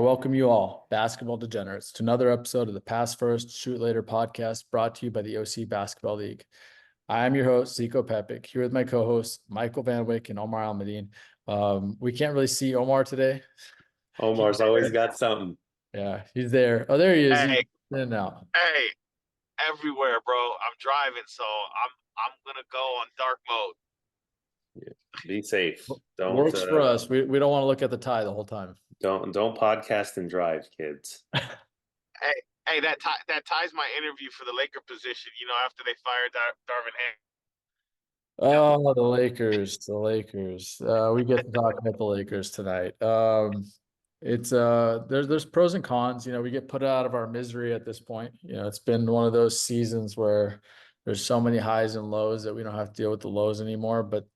welcome you all, basketball degenerates, to another episode of the Pass First, Shoot Later podcast brought to you by the OC Basketball League. I am your host, Zico Pepic, here with my co-hosts, Michael Van Wyk and Omar Almadine. We can't really see Omar today. Omar's always got something. Yeah, he's there. Oh, there he is. Hey, he's in and out. hey, everywhere, bro. I'm driving, so I'm gonna go on dark mode. Be safe. Don't Works for us. We don't want to look at the tie the whole time. don't podcast and drive, kids. Hey, that ties my interview for the Laker position. You know, after they fired Darvin Ham. Oh, the Lakers. We get to talk about the Lakers tonight. There's pros and cons. You know, we get put out of our misery at this point. You know, it's been one of those seasons where there's so many highs and lows that we don't have to deal with the lows anymore, but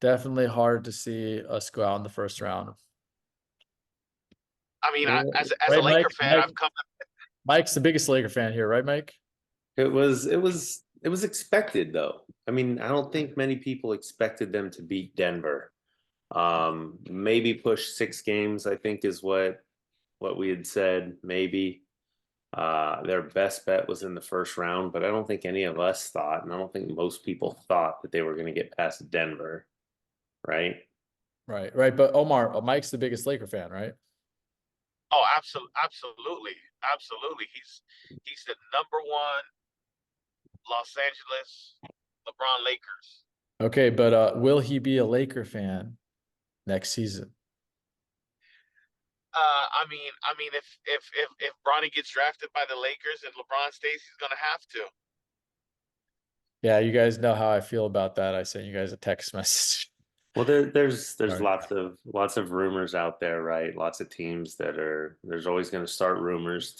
definitely hard to see us go out in the first round. I mean, as Right, a Laker Mike? fan, Mike? Mike's the biggest Laker fan here, right, Mike? It was expected though. I mean, I don't think many people expected them to beat Denver. Maybe push 6 games, I think is what we had said. Maybe their best bet was in the first round, but I don't think any of us thought, and I don't think most people thought that they were going to get past Denver, right? Right. But Omar, Mike's the biggest Laker fan, right? Oh, absolutely. He's the number one Los Angeles LeBron Lakers. Okay, but will he be a Laker fan next season? I mean, if Bronny gets drafted by the Lakers and LeBron stays, he's gonna have to. Yeah, you guys know how I feel about that. I sent you guys a text message. Well, there's Sorry. lots of rumors out there, right? Lots of teams there's always going to start rumors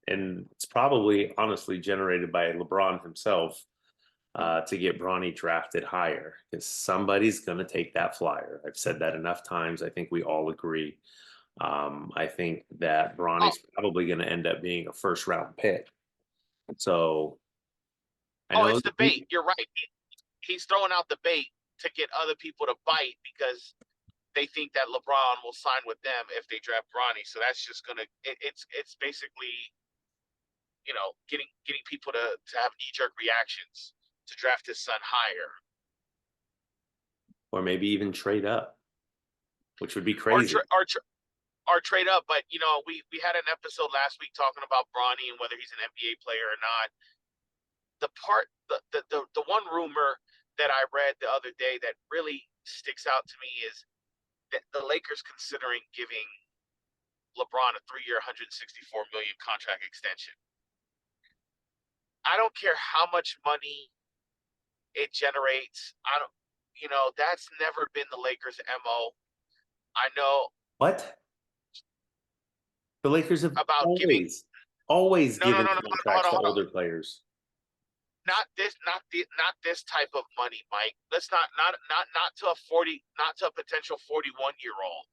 and it's probably honestly generated by LeBron himself to get Bronny drafted higher, because somebody's going to take that flyer. I've said that enough times. I think we all agree. I think that Bronny's probably going to end up being a first round pick. So it's the bait. You're right. He's throwing out the bait to get other people to bite because they think that LeBron will sign with them if they draft Bronny. So that's just it's basically, you know, getting people to have knee-jerk reactions to draft his son higher. Or maybe even trade up, which would be crazy. Or trade up. But, you know, we had an episode last week talking about Bronny and whether he's an NBA player or not. The one rumor that I read the other day that really sticks out to me is that the Lakers considering giving LeBron a 3-year, $164 million contract extension. I don't care how much money it generates. That's never been the Lakers' MO. I know. What? The Lakers have about always given contracts to older players. Not this type of money, Mike. Let's not to a potential 41-year-old.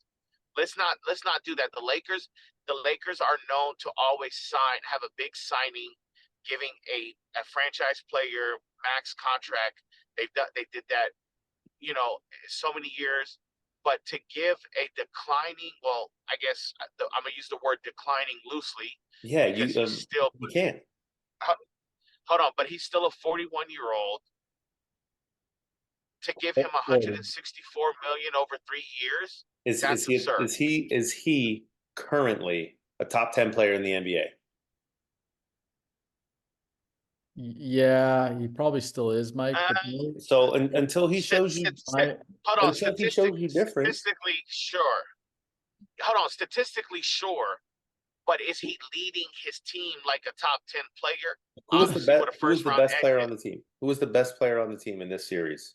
Let's not do that. The Lakers are known to always have a big signing, giving a franchise player max contract. They did that, you know, so many years. But to give a declining, well, I guess I'm gonna use the word declining loosely. Yeah, you can't. Hold on, but he's still a 41-year-old. To give him $164 million over 3 years, that's absurd. Is he currently a top 10 player in the NBA? Yeah, he probably still is, Mike. So until he shows you, statistically different. Statistically, sure. Hold on, statistically, sure. But is he leading his team like a top 10 player? Who was the best player on the team? Who was the best player on the team in this series?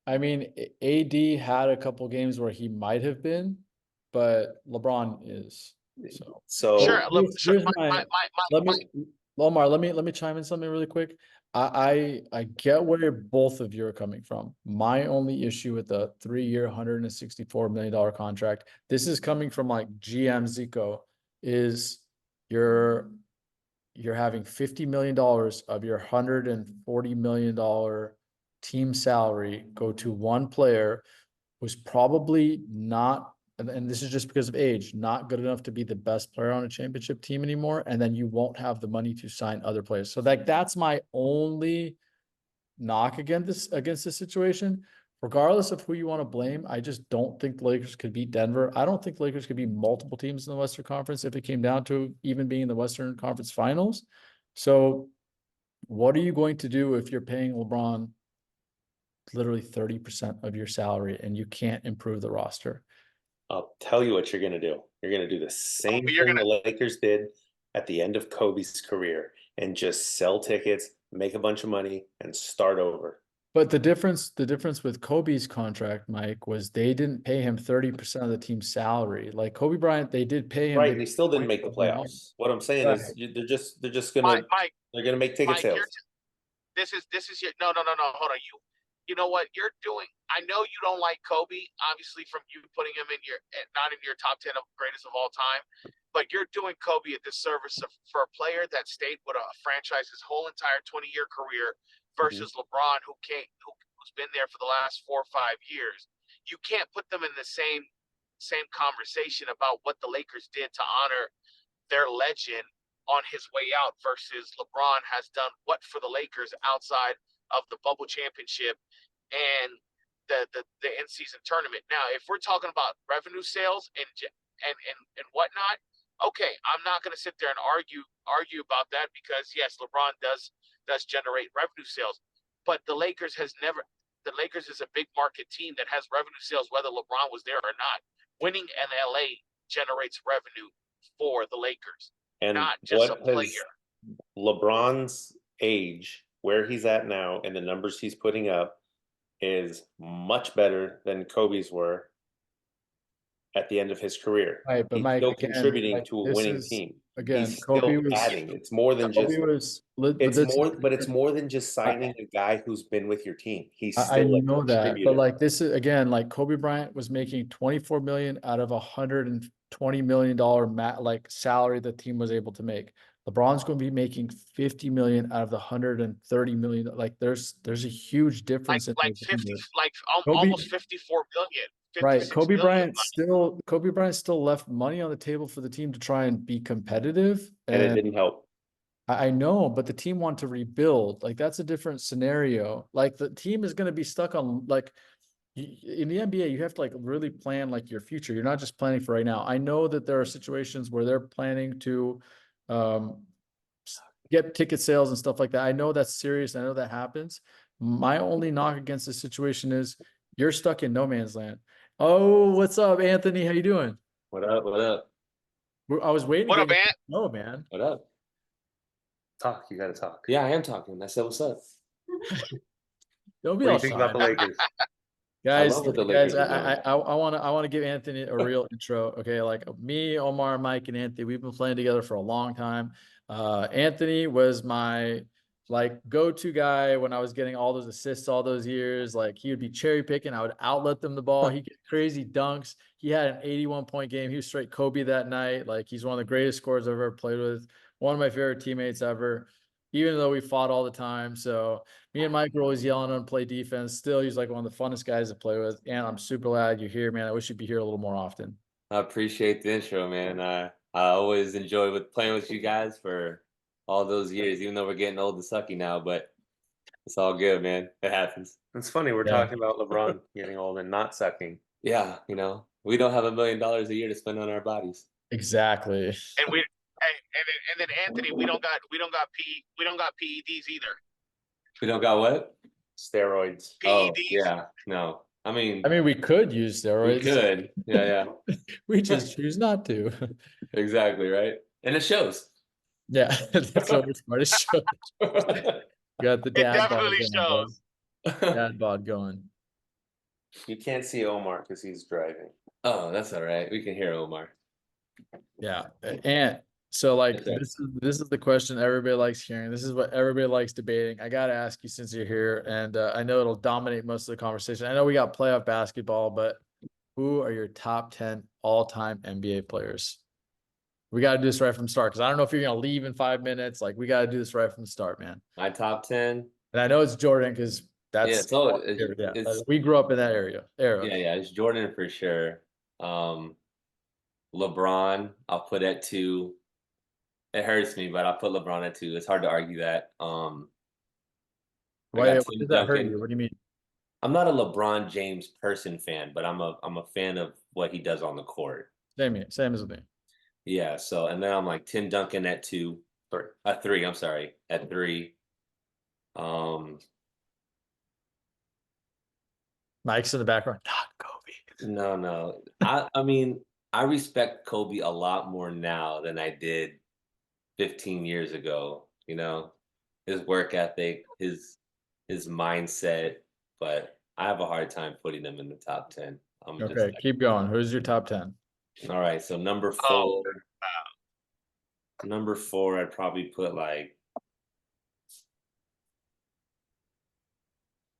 I mean, AD had a couple games where he might have been, but LeBron is. So sure. Omar, let me chime in something really quick. I get where both of you are coming from. My only issue with the 3-year, $164 million contract, this is coming from like GM Zico, is you're having $50 million of your $140 million team salary go to one player who's probably not and this is just because of age, not good enough to be the best player on a championship team anymore. And then you won't have the money to sign other players. So that's my only knock against this situation. Regardless of who you want to blame, I just don't think the Lakers could beat Denver. I don't think the Lakers could beat multiple teams in the Western Conference if it came down to even being in the Western Conference Finals. So what are you going to do if you're paying LeBron literally 30% of your salary and you can't improve the roster? I'll tell you what you're going to do. You're going to do the same you're thing gonna- the Lakers did at the end of Kobe's career and just sell tickets, make a bunch of money, and start over. But the difference with Kobe's contract, Mike, was they didn't pay him 30% of the team's salary. Like Kobe Bryant, they did pay him. Right, and he still didn't make the playoffs. What I'm saying is they're just gonna they're gonna make ticket sales. This is your no. Hold on, you know what you're doing. I know you don't like Kobe, obviously from you putting him in your not in your top 10 of greatest of all time, but you're doing Kobe a disservice for a player that stayed with a franchise his whole entire 20-year career versus LeBron, who's been there for the last 4 or 5 years. You can't put them in the same conversation about what the Lakers did to honor their legend on his way out versus LeBron has done what for the Lakers outside of the bubble championship and the in-season tournament. Now, if we're talking about revenue sales and whatnot, okay, I'm not going to sit there and argue about that because yes, LeBron does generate revenue sales, but the Lakers is a big market team that has revenue sales whether LeBron was there or not. Winning in LA generates revenue for the Lakers, and not just a player. LeBron's age, where he's at now, and the numbers he's putting up is much better than Kobe's were at the end of his career. Right, but he's Mike, still again, contributing to a winning team. Again, he's Kobe still was adding. It's more than Kobe just. was, It's more than just signing a guy who's been with your team. He's I still a know that, contributor. but like this is again, like Kobe Bryant was making 24 million out of $120 million salary the team was able to make. LeBron's going to be making 50 million out of the 130 million. Like there's a huge difference Like in 50, Kobe, almost 54 million. right. Kobe million. Bryant still left money on the table for the team to try and be competitive, and it didn't help. I know, but the team wanted to rebuild. Like that's a different scenario. Like the team is going to be stuck on like in the NBA, you have to like really plan like your future. You're not just planning for right now. I know that there are situations where they're planning to get ticket sales and stuff like that. I know that's serious. I know that happens. My only knock against this situation is you're stuck in no man's land. Oh, what's up, Anthony? How you doing? What up? What up? I was waiting. What up, Ant? No, man. What up? Talk. You got to talk. Yeah, I am talking. I said, what's up? Don't be What do all you think shy. about the Lakers? Guys, I love what the Lakers are doing. I want to give Anthony a real intro. Okay, like me, Omar, Mike, and Anthony, we've been playing together for a long time. Anthony was my like go-to guy when I was getting all those assists all those years. Like he would be cherry picking, I would outlet them the ball. He get crazy dunks. He had an 81-point game. He was straight Kobe that night. Like he's one of the greatest scorers I've ever played with. One of my favorite teammates ever, even though we fought all the time. So me and Mike were always yelling on play defense. Still, he's like one of the funnest guys to play with. And I'm super glad you're here, man. I wish you'd be here a little more often. I appreciate the intro, man. I always enjoy playing with you guys for all those years, even though we're getting old and sucky now, but it's all good, man. It happens. It's funny. We're talking about LeBron getting old and not sucking. Yeah, we don't have $1 million a year to spend on our bodies. Exactly. And then Anthony, we don't got PEDs either. We don't got what? Steroids. Oh, PEDs. yeah. No. I mean, we could use steroids. we could. Yeah. We just choose not to. Exactly, right? And it shows. Yeah, that's what we're smart to show. Got the dad bod definitely going, shows. bro. Dad bod going. You can't see Omar because he's driving. Oh, that's all right. We can hear Omar. Yeah, and so like Okay. this is the question everybody likes hearing. This is what everybody likes debating. I got to ask you since you're here, and I know it'll dominate most of the conversation. I know we got playoff basketball, but who are your top 10 all-time NBA players? We got to do this right from the start because I don't know if you're gonna leave in 5 minutes. Like we got to do this right from the start, man. My top 10. And I know it's Jordan because that's we grew up in that area. era. Yeah, it's Jordan for sure. LeBron, I'll put at 2. It hurts me, but I'll put LeBron at 2. It's hard to argue that. I Why got does Tim that hurt Duncan. you? What do you mean? I'm not a LeBron James person fan, but I'm a fan of what he does on the court. Same as me. Yeah, so and then I'm like Tim Duncan at 2, or at 3, I'm sorry, at 3. Um Mike's in the background. Not Kobe. no. I mean, I respect Kobe a lot more now than I did 15 years ago, his work ethic, his mindset, but I have a hard time putting him in the top 10. I'm just Okay, keep going. Who's your top 10? all right, so number 4. Oh, Number 4, I'd probably put like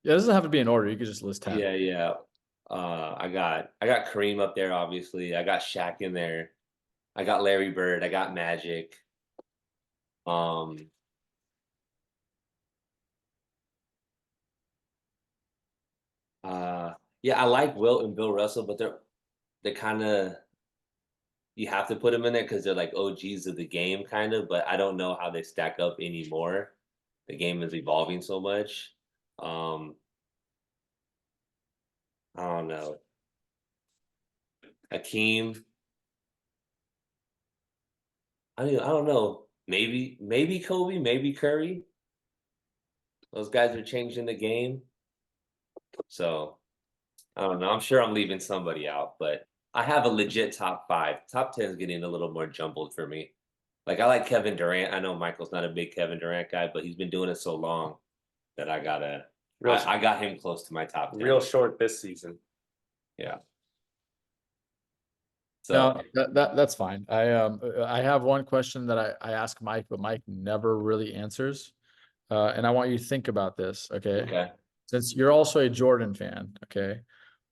Yeah, it doesn't have to be in order. You could just list 10. yeah. I got Kareem up there, obviously. I got Shaq in there. I got Larry Bird. I got Magic. Um, yeah, I like Wilt and Bill Russell, but they're kind of, you have to put them in there because they're like OGs of the game, kind of. But I don't know how they stack up anymore. The game is evolving so much. I don't know. Hakeem. I don't know. Maybe Kobe, maybe Curry. Those guys are changing the game. So I don't know. I'm sure I'm leaving somebody out, but I have a legit top 5. Top 10 is getting a little more jumbled for me. Like I like Kevin Durant. I know Michael's not a big Kevin Durant guy, but he's been doing it so long that I got him close to my top 10. Real short this season. Yeah. So No, that's fine. I have one question that I ask Mike, but Mike never really answers. And I want you to think about this, okay? okay. Since you're also a Jordan fan, okay?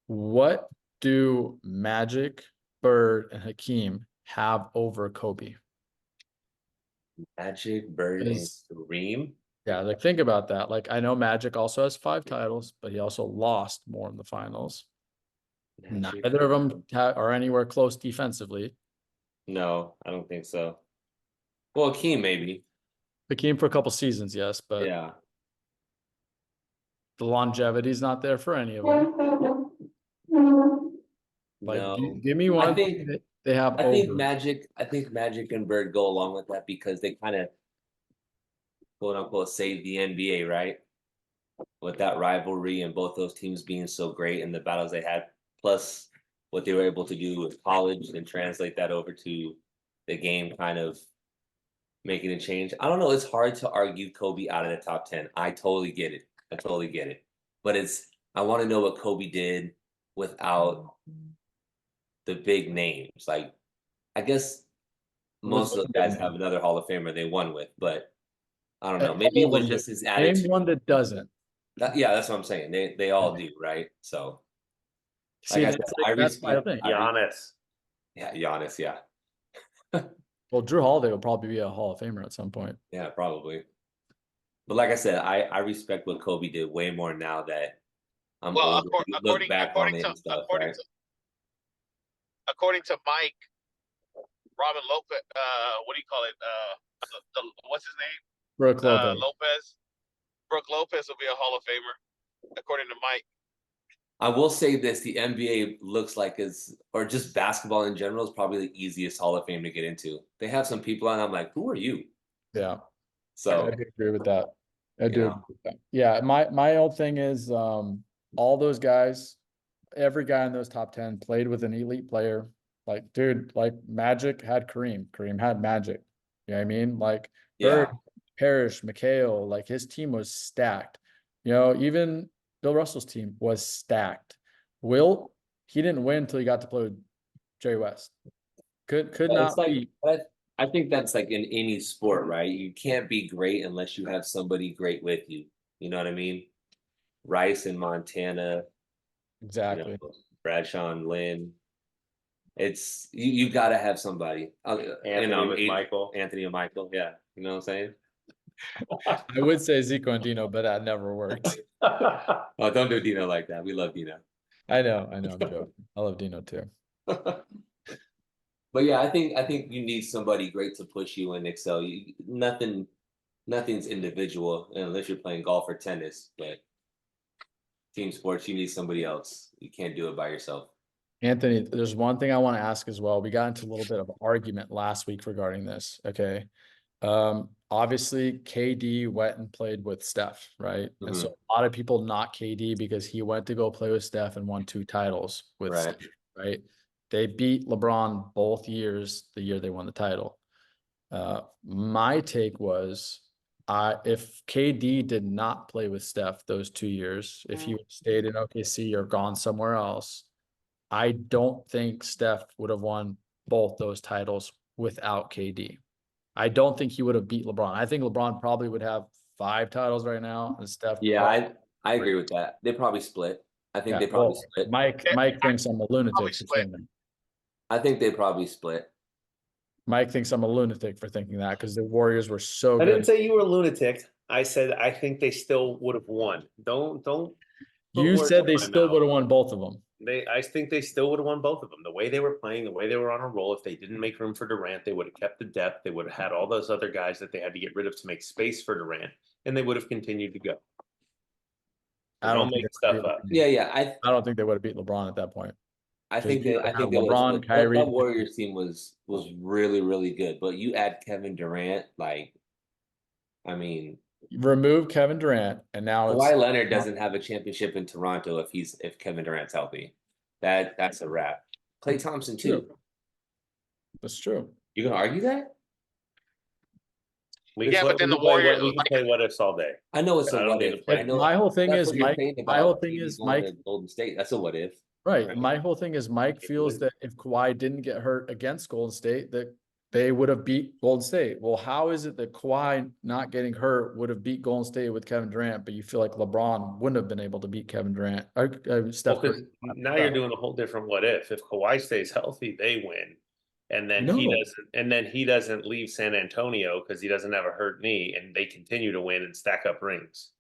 What do Magic, Bird, and Hakeem have over Kobe? Magic, Bird, and Is Kareem. Yeah, like think about that. Like I know Magic also has 5 titles, but he also lost more in the finals. Magic. Neither of them are anywhere close defensively. No, I don't think so. Well, Akeem maybe. Hakeem for a couple seasons, yes, but Yeah. the longevity's not there for any of them. Like, No. give me one thing that they have I think over. Magic and Bird go along with that because they kind of quote unquote saved the NBA, right? With that rivalry and both those teams being so great and the battles they had, plus what they were able to do with college and translate that over to the game, kind of making a change. I don't know. It's hard to argue Kobe out of the top 10. I totally get it. But I want to know what Kobe did without the big names. Like, I guess most of those guys have another Hall of Famer they won with, but I don't know. Maybe it was just his attitude. Name one that doesn't. Yeah, that's what I'm saying. They all do, right? So, See, like that's my thing. Giannis. Yeah, Giannis. Yeah, Well, Drew Holiday will probably be a Hall of Famer at some point. yeah, probably. But like I said, I respect what Kobe did way more now that I'm Well, older. Look back on it and stuff, right? According to Mike, Robin Lopez, what do you call it? What's his name? Brooke Lopez. Brooke Lopez will be a Hall of Famer, according to Mike. I will say this: the NBA looks like or just basketball in general is probably the easiest Hall of Fame to get into. They have some people, and I'm like, who are you? Yeah. So I do agree with that. I You do. know. Agree with that. Yeah, my old thing is all those guys, every guy in those top 10 played with an elite player. Like, dude, like Magic had Kareem. Kareem had Magic. You know what I mean? Like Bird, yeah, Parrish, McHale, like his team was stacked. You know, even Bill Russell's team was stacked. Wilt, he didn't win until he got to play with Jerry West. Could But not it's like be. I think that's like in any sport, right? You can't be great unless you have somebody great with you. You know what I mean? Rice in Montana, Exactly. Bradshaw and Lynn. It's you got to have somebody. Michael. Anthony and Michael. Yeah, you know what I'm saying? I would say Zico and Dino, but that never worked. Oh, don't do Dino like that. We love Dino. I know, I'm joking. I love Dino too. But yeah, I think you need somebody great to push you and excel. Nothing's individual unless you're playing golf or tennis. But team sports, you need somebody else. You can't do it by yourself. Anthony, there's one thing I want to ask as well. We got into a little bit of an argument last week regarding this. Okay. Obviously KD went and played with Steph, right? And so a lot of people knock KD because he went to go play with Steph and won 2 titles with Steph, right? They beat LeBron both years, the year they won the title. My take was, if KD did not play with Steph those 2 years, if he stayed in OKC or gone somewhere else, I don't think Steph would have won both those titles without KD. I don't think he would have beat LeBron. I think LeBron probably would have 5 titles right now, and Steph. Yeah, I agree with that. They probably split. I think they probably split. Mike thinks I'm a lunatic for saying that. I think they probably split. Mike thinks I'm a lunatic for thinking that because the Warriors were so I good. didn't say you were a lunatic. I said I think they still would have won. Don't. You said they still would have won both of them. I think they still would have won both of them. The way they were playing, the way they were on a roll. If they didn't make room for Durant, they would have kept the depth. They would have had all those other guys that they had to get rid of to make space for Durant, and they would have continued to go. I don't make stuff up. Yeah. I don't think they would have beat LeBron at that point. I think they LeBron, Kyrie. That Warriors team was really, really good. But you add Kevin Durant, Remove Kevin Durant, and now Kawhi Leonard doesn't have a championship in Toronto if Kevin Durant's healthy. That's a wrap. Klay Thompson too. That's true. You gonna argue that? But then the Warriors. We can play what ifs all day. I know it's a what if. I know my whole thing is Mike. My whole thing is Mike. Golden State. That's a what if. Right. My whole thing is Mike feels that if Kawhi didn't get hurt against Golden State, that they would have beat Golden State. Well, how is it that Kawhi not getting hurt would have beat Golden State with Kevin Durant, but you feel like LeBron wouldn't have been able to beat Kevin Durant? Steph. Now you're doing a whole different what if. If Kawhi stays healthy, they win. And then he doesn't leave San Antonio because he doesn't have a hurt knee, and they continue to win and stack up rings.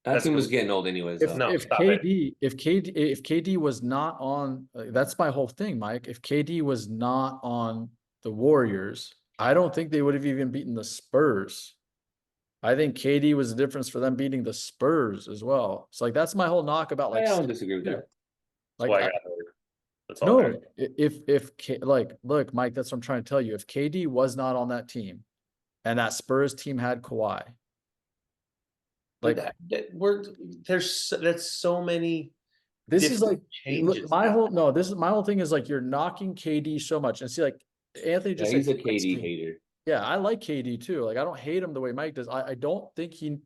That team was getting old anyways. If KD was not on, that's my whole thing, Mike. If KD was not on the Warriors, I don't think they would have even beaten the Spurs. I think KD was the difference for them beating the Spurs as well. So that's my whole knock about I don't disagree with that. Look, Mike, that's what I'm trying to tell you. If KD was not on that team, and that Spurs team had Kawhi, that's so many. This is changes. my whole thing is you're knocking KD so much, and see Anthony just he's a KD hater. Yeah, I like KD too. I don't hate him the way Mike does. I don't think he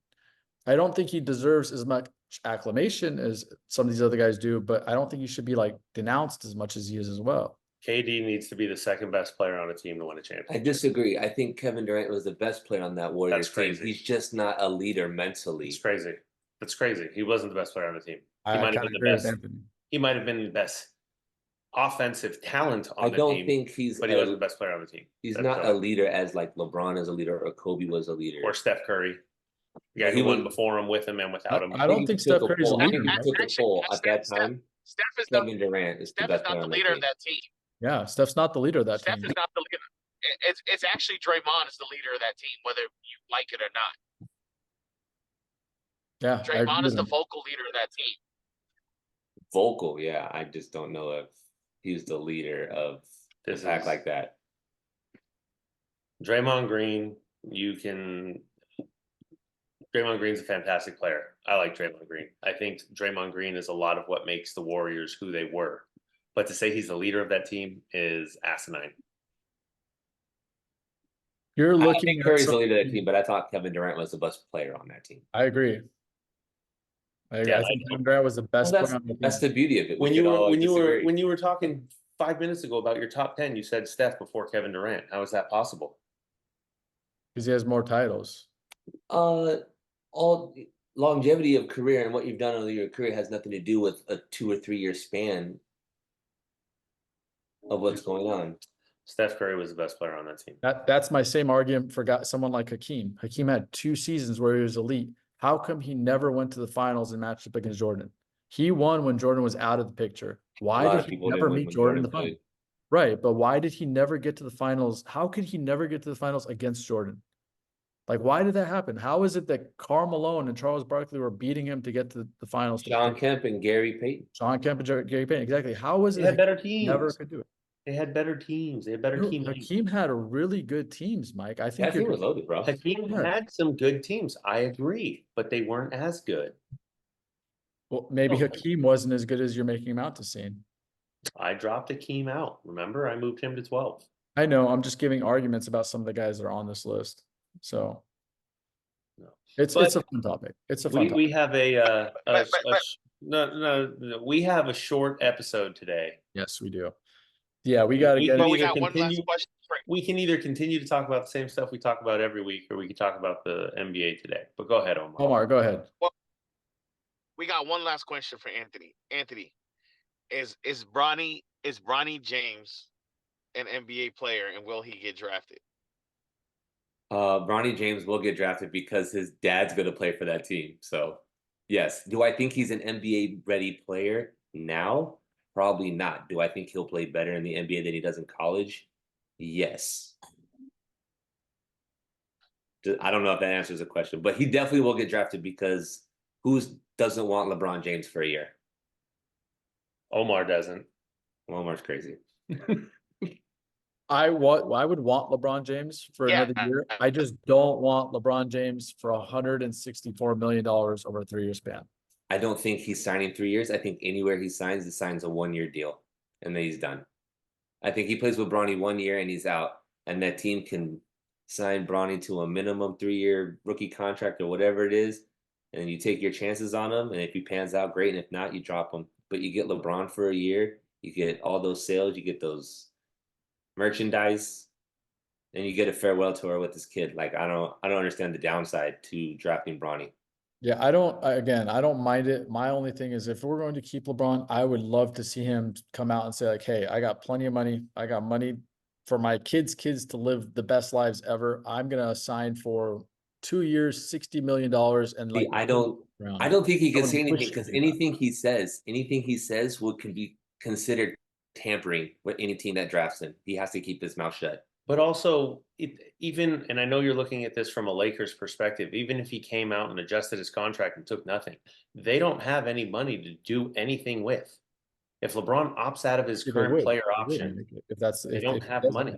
deserves as much acclamation as some of these other guys do, but I don't think he should be denounced as much as he is as well. KD needs to be the second best player on a team to win a championship. I disagree. I think Kevin Durant was the best player on that Warriors team. He's just not a leader mentally. It's crazy. That's crazy. He wasn't the best player on the team. He might have been the best. He might have been the best offensive talent on the team. I don't think but he wasn't the best player on the team. He's not a leader as LeBron is a leader or Kobe was a leader. Or Steph Curry. Yeah, he won before him, with him, and without him. I don't think Steph Curry's a leader. He took a poll at that time. Kevin Durant is the best player on the leader of that team. Yeah, Steph's not the leader of that team. Steph is not the leader. It's actually Draymond is the leader of that team, whether you like it or not. Yeah, Draymond is the vocal leader of that team. Vocal, yeah. I just don't know if he's the leader of this act like that. Draymond Green, Draymond Green's a fantastic player. I like Draymond Green. I think Draymond Green is a lot of what makes the Warriors who they were. But to say he's the leader of that team is asinine. You're looking. I think Curry's the leader of that team, but I thought Kevin Durant was the best player on that team. I agree. Yeah, I think Kevin Durant was the best player on the team. That's the beauty of it. When you were talking 5 minutes ago about your top 10, you said Steph before Kevin Durant. How is that possible? Because he has more titles. All longevity of career and what you've done over your career has nothing to do with a 2 or 3 year span of what's going on. Steph Curry was the best player on that team. That's my same argument for someone like Hakeem. Hakeem had 2 seasons where he was elite. How come he never went to the finals and matched up against Jordan? He won when Jordan was out of the picture. Why did he never meet Jordan in the finals? Right, but why did he never get to the finals? How could he never get to the finals against Jordan? Like, why did that happen? How is it that Karl Malone and Charles Barkley were beating him to get to the finals? Sean Kemp and Gary Payton. Sean Kemp and Gary Payton, exactly. How is They it had better he never teams. could do it? They had better teams. They had better No, team. Hakeem had a really good teams, Mike. I think That team was you're loaded, bro. Hakeem Yeah. had some good teams. I agree, but they weren't as good. well, maybe No. Hakeem wasn't as good as you're making him out to seem. I dropped Hakeem out. Remember, I moved him to 12. I know. I'm just giving arguments about some of the guys that are on this list. So No. it's But a fun topic. It's a fun topic. We have we have a short episode today. Yes, we do. Yeah, we got to get But it. we got one last question. We can either continue to talk about the same stuff we talk about every week, or we can talk about the NBA today. But go ahead, Omar. Omar, go ahead. We got one last question for Anthony. Anthony, is Bronny James an NBA player, and will he get drafted? Bronny James will get drafted because his dad's going to play for that team. So, yes. Do I think he's an NBA ready player now? Probably not. Do I think he'll play better in the NBA than he does in college? Yes. I don't know if that answers the question, but he definitely will get drafted because who doesn't want LeBron James for a year? Omar doesn't. Omar's crazy. I would want LeBron James for Yeah. another year. I just don't want LeBron James for $164 million over a 3-year span. I don't think he's signing 3 years. I think anywhere he signs a 1-year deal, and then he's done. I think he plays with Bronny 1 year and he's out, and that team can sign Bronny to a minimum 3-year rookie contract or whatever it is, and you take your chances on him, and if he pans out, great, and if not, you drop him. But you get LeBron for a year, you get all those sales, you get those merchandise, and you get a farewell tour with this kid. Like, I don't understand the downside to drafting Bronny. Yeah, I don't mind it. My only thing is if we're going to keep LeBron, I would love to see him come out and say like, hey, I got plenty of money. I got money for my kids to live the best lives ever. I'm going to sign for 2 years, $60 million. And like, I don't think he can say anything because anything he says can be considered tampering with any team that drafts him. He has to keep his mouth shut. But also, and I know you're looking at this from a Lakers perspective, even if he came out and adjusted his contract and took nothing, they don't have any money to do anything with. If LeBron opts out of his current player option, they don't have money.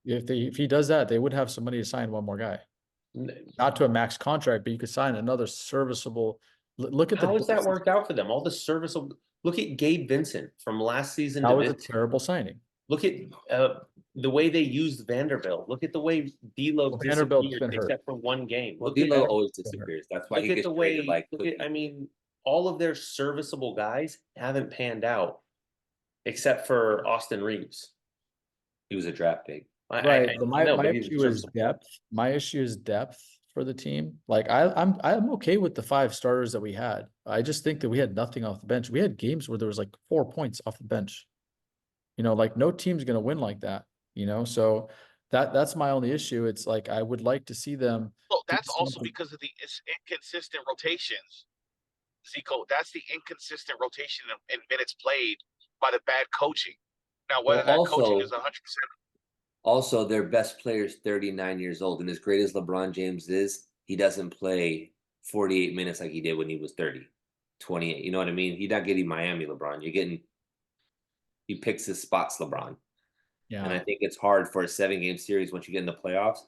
If he does that, they would have some money to sign one more guy. Not to a max contract, but you could sign another serviceable. Look at how has that worked out for them? All the serviceable. Look at Gabe Vincent from last season. That was a terrible signing. Look at the way they used Vanderbilt. Look at the way D'Lo disappeared, except for one game. Well, D'Lo always disappears. That's why he gets traded like. I mean, all of their serviceable guys haven't panned out, except for Austin Reeves. He was a draft pick. Right. My issue is depth. My issue is depth for the team. Like I'm okay with the 5 starters that we had. I just think that we had nothing off the bench. We had games where there was like 4 points off the bench. Like no team's going to win like that, so that's my only issue. It's like, I would like to see them. Well, that's also because of the inconsistent rotations. Zico, that's the inconsistent rotation in minutes played by the bad coaching. Now, whether that coaching is 100%. Also, their best player is 39 years old, and as great as LeBron James is, he doesn't play 48 minutes like he did when he was 30, 28. You know what I mean? You're not getting Miami LeBron. You're getting, he picks his spots LeBron. Yeah. And I think it's hard for a 7-game series once you get in the playoffs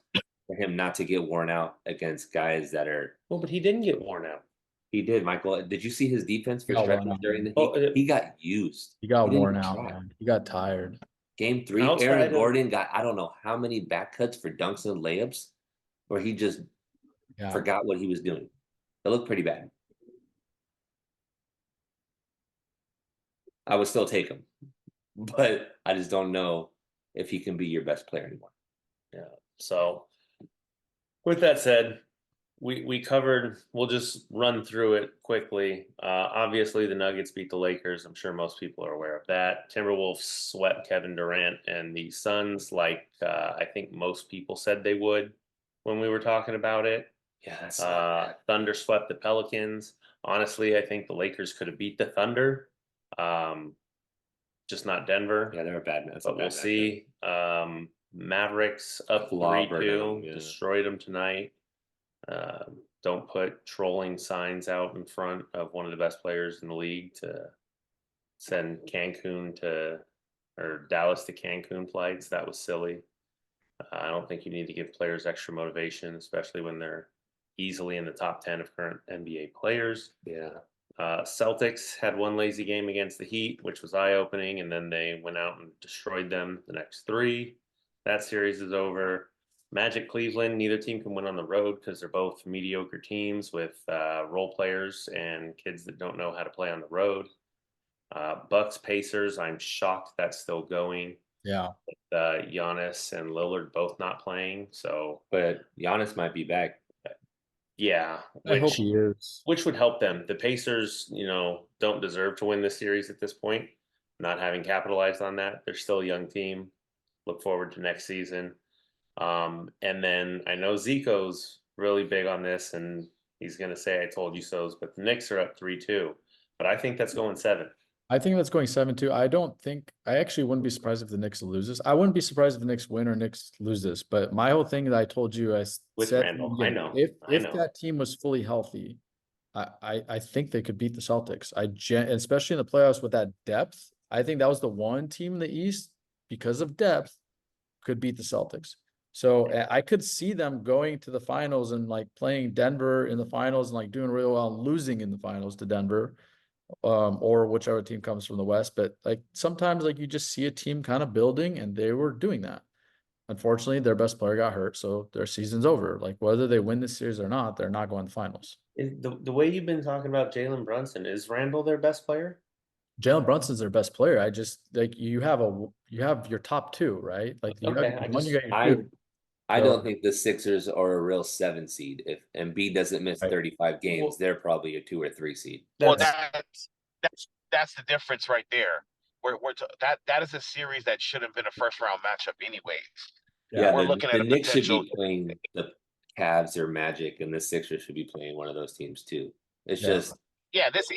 for him not to get worn out against guys that are. Well, but he didn't get worn out. He did, Michael. Did you see his defense for stretches during the? He got used. He got worn out, man. He got tired. Game 3, Aaron Gordon got I don't know how many back cuts for dunks and layups, where he just forgot what he was doing. It looked pretty bad. I would still take him, but I just don't know if he can be your best player anymore. Yeah. So, with that said, we covered. We'll just run through it quickly. Obviously, the Nuggets beat the Lakers. I'm sure most people are aware of that. Timberwolves swept Kevin Durant and the Suns, like I think most people said they would when we were talking about it. Yeah, that's Thunder swept the Pelicans. Honestly, I think the Lakers could have beat the Thunder. just not Denver. Yeah, they're a bad match. But we'll see. Mavericks up Clobbered 3-2, them, yeah. destroyed them tonight. Don't put trolling signs out in front of one of the best players in the league to send Dallas to Cancun flights. That was silly. I don't think you need to give players extra motivation, especially when they're easily in the top 10 of current NBA players. Yeah. Celtics had one lazy game against the Heat, which was eye-opening, and then they went out and destroyed them the next 3. That series is over. Magic Cleveland, neither team can win on the road because they're both mediocre teams with role players and kids that don't know how to play on the road. Bucks Pacers, I'm shocked that's still going. Yeah. Giannis and Lillard both not playing, so But Giannis might be back. yeah, I hope he is. which would help them. The Pacers, don't deserve to win this series at this point, not having capitalized on that. They're still a young team. Look forward to next season. And then I know Zico's really big on this, and he's going to say I told you so's, but the Knicks are up 3-2. But I think that's going 7. I think that's going 7-2. I actually wouldn't be surprised if the Knicks loses. I wouldn't be surprised if the Knicks win or Knicks lose this. But my whole thing that I told you, With said Randall, from the I beginning, know. if that team was fully healthy, I think they could beat the Celtics. Especially in the playoffs with that depth. I think that was the one team in the East, because of depth, could beat the Celtics. So I could see them going to the finals and like playing Denver in the finals and like doing really well and losing in the finals to Denver, or whichever team comes from the West. But like sometimes like you just see a team kind of building, and they were doing that. Unfortunately, their best player got hurt, so their season's over. Like whether they win this series or not, they're not going to the finals. The way you've been talking about Jalen Brunson, is Randall their best player? Jalen Brunson's their best player. I just like you have your top 2, right? Like you Okay, have one, you got your 2. I So- don't think the Sixers are a real 7 seed. If Embiid doesn't miss Right. 35 games, they're probably a 2 or 3 seed. Well, that's the difference right there. That is a series that should have been a first round matchup anyways. Yeah, we're the, looking the at a Knicks should potential. be playing the Cavs or Magic, and the Sixers should be playing one of those teams too. It's just Yeah, this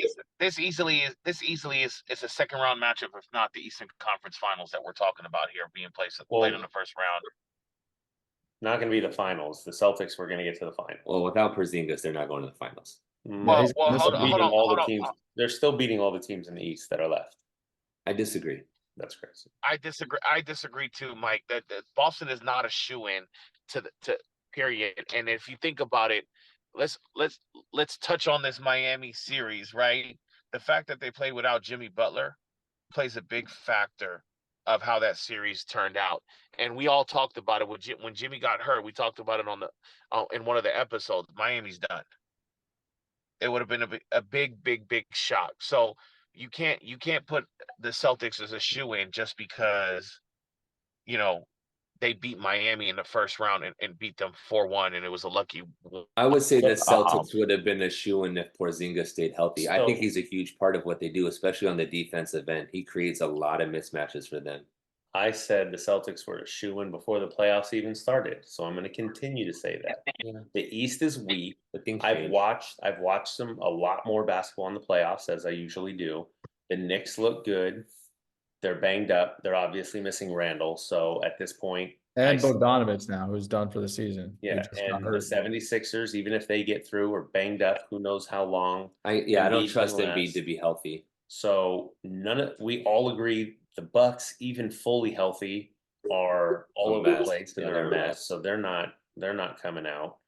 easily is a second round matchup, if not the Eastern Conference Finals that we're talking about here being played in the first round. Not going to be the finals. The Celtics were going to get to the final. well, without Porzingis, they're not going to the finals. Well, hold on. They're still beating all the teams in the East that are left. I disagree. That's crazy. I disagree too, Mike. That Boston is not a shoe-in to period. And if you think about it, let's touch on this Miami series, right? The fact that they play without Jimmy Butler plays a big factor of how that series turned out. And we all talked about it when Jimmy got hurt. We talked about it on the in one of the episodes. Miami's done. It would have been a big shock. So you can't put the Celtics as a shoe-in just because they beat Miami in the first round and beat them 4-1, and it was a lucky. I would say that Celtics would have been a shoe-in if Porzingis stayed healthy. I think he's a huge part of what they do, especially on the defensive end. He creates a lot of mismatches for them. I said the Celtics were a shoo-in before the playoffs even started, so I'm going to continue to say that. Yeah. The East is weak. I've I've watched them a lot more basketball in the playoffs, as I usually do. The Knicks look good. They're banged up. They're obviously missing Randall. So at this point, And Bogdanovich now, who's done for the season. Yeah, and the 76ers, even if they get through, are banged up. Who knows how long? I don't trust can Embiid last. to be healthy. So we all agree the Bucks, even fully healthy, are all over the place and they're a mess. So they're not coming out.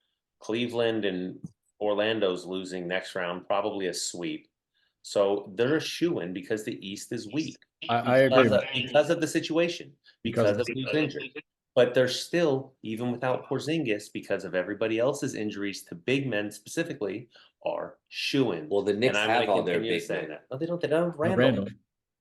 Cleveland and Orlando's losing next round, probably a sweep. So they're a shoo-in because the East is weak. I agree. Because of the situation, because of who's injured. But they're still, even without Porzingis, because of everybody else's injuries to big men specifically, are shoo-ins. Well, the Knicks have all their big men. No, they don't. They don't have Randall.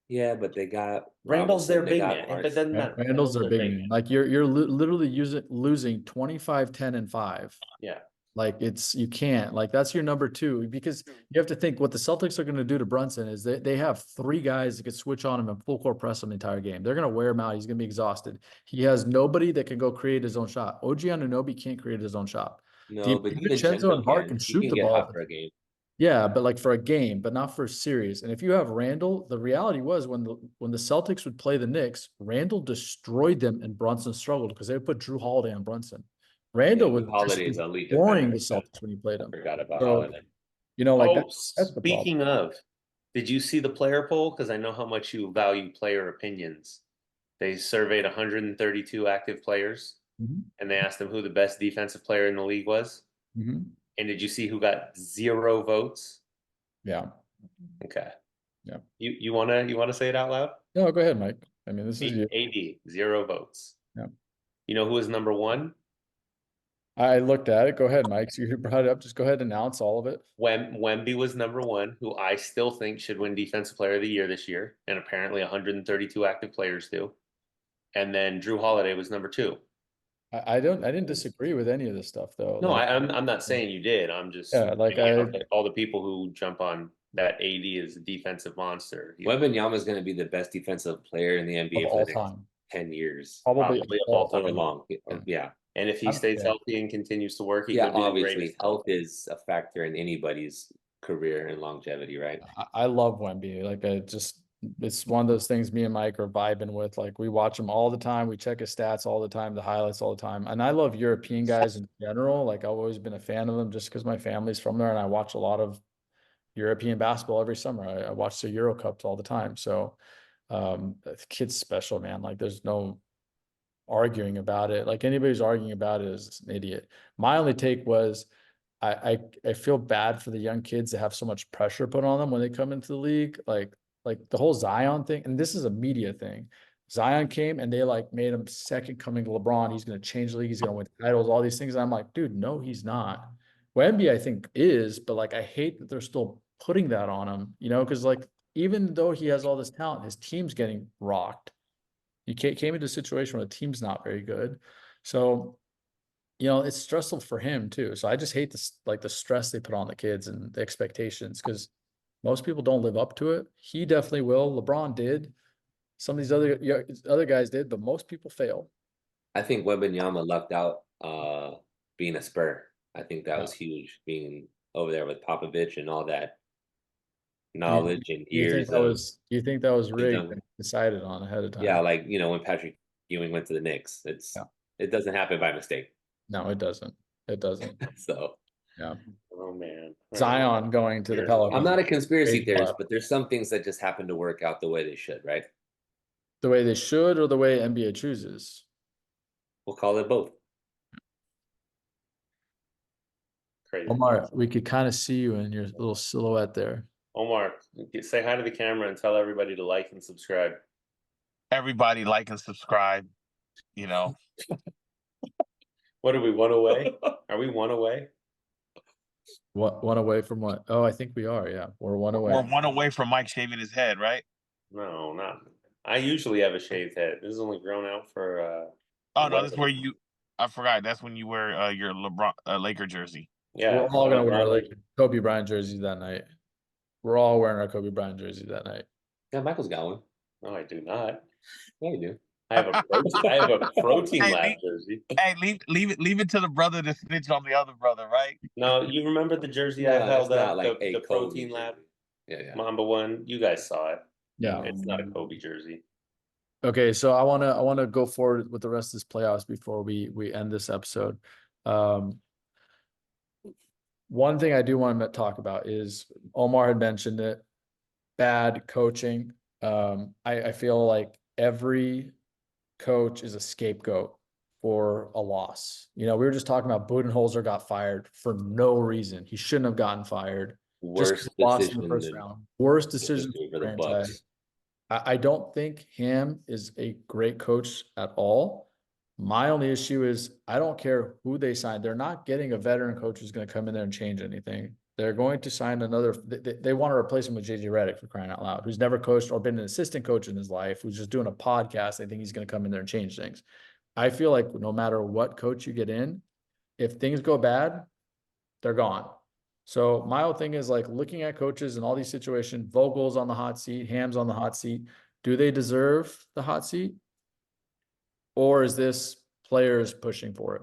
Yeah, but they got Randall's their Robinson, big they got man. Hart. But then Randall's their big man. Like you're literally losing 25, 10, and 5. Yeah. Like you can't, like that's your number 2, because you have to think what the Celtics are going to do to Brunson is they have 3 guys that could switch on him and full court press him the entire game. They're going to wear him out. He's going to be exhausted. He has nobody that can go create his own shot. OG Anunoby can't create his own shot. No, but DiVincenzo and Hart can shoot the ball. For a game. Yeah, but like for a game, but not for a series. And if you have Randall, the reality was when the Celtics would play the Knicks, Randall destroyed them and Brunson struggled because they would put Drew Holiday on Brunson. Randall was Holiday is just a elite destroying the defender. Celtics when he played I them. forgot about So, Holiday. like Oh, that's the problem. speaking of, did you see the player poll? Because I know how much you value player opinions. They surveyed 132 active players, Mhm. and they asked them who the best defensive player in the league was. Mhm. And did you see who got 0 votes? Yeah. Okay. Yeah. You wanna say it out loud? No, go ahead, Mike. I mean, this is you. AD, 0 votes. Yeah. You know who was number 1? I looked at it. Go ahead, Mike. So you brought it up. Just go ahead and announce all of it. Wemby was number 1, who I still think should win Defensive Player of the Year this year, and apparently 132 active players do. And then Drew Holiday was number 2. I didn't disagree with any of this stuff though. No, Like, I'm not saying you did. I'm just yeah, like pointing out that all the people who jump on that AD is a defensive monster. Wembanyama is going to be the best defensive player in the of NBA for all the next time. 10 years. Probably Probably of of all all time. Or long. Yeah. And if he I'm- stays yeah. healthy and continues to work, he Yeah, could be the obviously, greatest. health is a factor in anybody's career and longevity, right? I love Wemby. Like it's one of those things me and Mike are vibing with. Like we watch him all the time. We check his stats all the time, the highlights all the time. And I love European guys in general. Like I've always been a fan of them just because my family's from there and I watch a lot of European basketball every summer. I watch the Euro Cups all the time. So the kid's special, man. Like there's no arguing about it. Like anybody who's arguing about it is an idiot. My only take was I feel bad for the young kids that have so much pressure put on them when they come into the league. Like the whole Zion thing, and this is a media thing. Zion came and they like made him second coming to LeBron. He's going to change the league. He's going to win titles, all these things. And I'm like, dude, no, he's not. Wemby, I think, is, but like I hate that they're still putting that on him, because like even though he has all this talent, his team's getting rocked. You came into a situation where the team's not very good. So it's stressful for him too. So I just hate this, like the stress they put on the kids and the expectations because most people don't live up to it. He definitely will. LeBron did. Some of these other guys did, but most people fail. I think Wembanyama lucked out being a Spur. I think that was Yeah. huge, being over there with Popovich and all that knowledge and Do you think years that of was? Do you think that was rigged wisdom. and decided on ahead of time? Yeah, like when Patrick Ewing went to the Knicks, it doesn't happen by mistake. No, it doesn't. It doesn't. So Yeah. Oh man, Zion going to the Yeah. Pelicans. I'm not a conspiracy Great theorist, club. but there's some things that just happen to work out the way they should, right? The way they should or the way NBA chooses. We'll call it both. crazy. Omar, we could kind of see you in your little silhouette there. Omar, say hi to the camera and tell everybody to like and subscribe. Everybody like and subscribe. What are we, 1 away? Are we 1 away? What, one away from what? Oh, I think we are. Yeah, we're one away. We're 1 away from Mike shaving his head, right? No, not. I usually have a shaved head. This is only grown out for. Oh no, that's where I forgot. That's when you wear your LeBron Laker jersey. Yeah, We're all gonna wear like Kobe Bryant jerseys that night. We're all wearing our Kobe Bryant jerseys that night. Yeah, Michael's got one. No, I do not. Yeah, you do. I have a protein Hey, lab jersey. Hey, leave it to the brother to snitch on the other brother, right? No, you remember the jersey I Yeah, held it's not up, like the a Kobe protein lab jersey. Yeah. Mamba one. You guys saw it. Yeah. It's not a Kobe jersey. Okay, so I wanna go forward with the rest of this playoffs before we end this episode. One thing I do want to talk about is Omar had mentioned it, bad coaching. I feel like every coach is a scapegoat for a loss. We were just talking about Budenholzer got fired for no reason. He shouldn't have gotten fired. Worst Lost in the decision first round. Worst decision for the franchise. Bucks. I don't think Ham is a great coach at all. My only issue is I don't care who they sign. They're not getting a veteran coach who's going to come in there and change anything. They're going to sign another. They want to replace him with JJ Redick, for crying out loud, who's never coached or been an assistant coach in his life, who's just doing a podcast. I think he's going to come in there and change things. I feel like no matter what coach you get in, if things go bad, they're gone. So my whole thing is like looking at coaches in all these situations. Vogel's on the hot seat, Ham's on the hot seat. Do they deserve the hot seat? Or is this players pushing for it?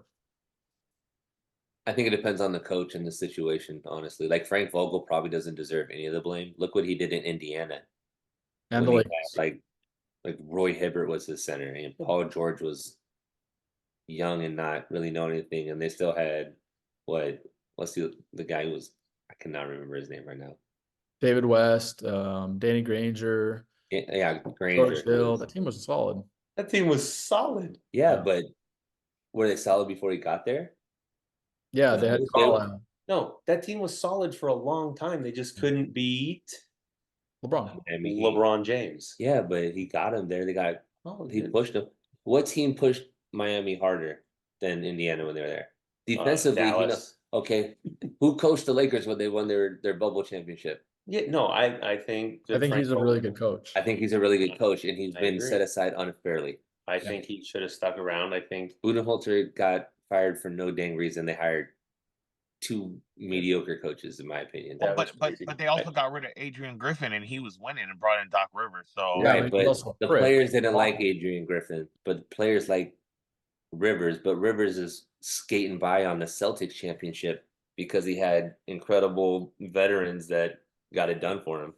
I think it depends on the coach and the situation, honestly. Like Frank Vogel probably doesn't deserve any of the blame. Look what he did in Indiana And when the he Lakers. had like Roy Hibbert was his center and Paul George was young and not really knowing anything, and they still had what's the guy who was I cannot remember his name right now. David West, Danny Granger, Yeah, George Granger. Hill. That team was solid. That team was solid. Yeah, Yeah. but were they solid before he got there? Yeah, they had Carlisle, No, that team was solid for a long time. They just couldn't beat LeBron. LeBron James. Yeah, but he got him there. He pushed him. What team pushed Miami harder than Indiana when they were there? Defensively, Dallas. Okay, who coached the Lakers when they won their bubble championship? Yeah, no, I think I think he's a really good coach. I think he's a really good coach, and he's I been agree. set aside unfairly. I think he should have stuck around. I think Budenholzer got fired for no dang reason. They hired two mediocre coaches, in my opinion. Well, that was but crazy. they also got rid of Adrian Griffin, and he was winning and brought in Doc Rivers. So Yeah, Right, but he's but also a the prick. players didn't like Adrian Griffin, but the players like Rivers. But Rivers is skating by on the Celtics championship because he had incredible veterans that got it done for him.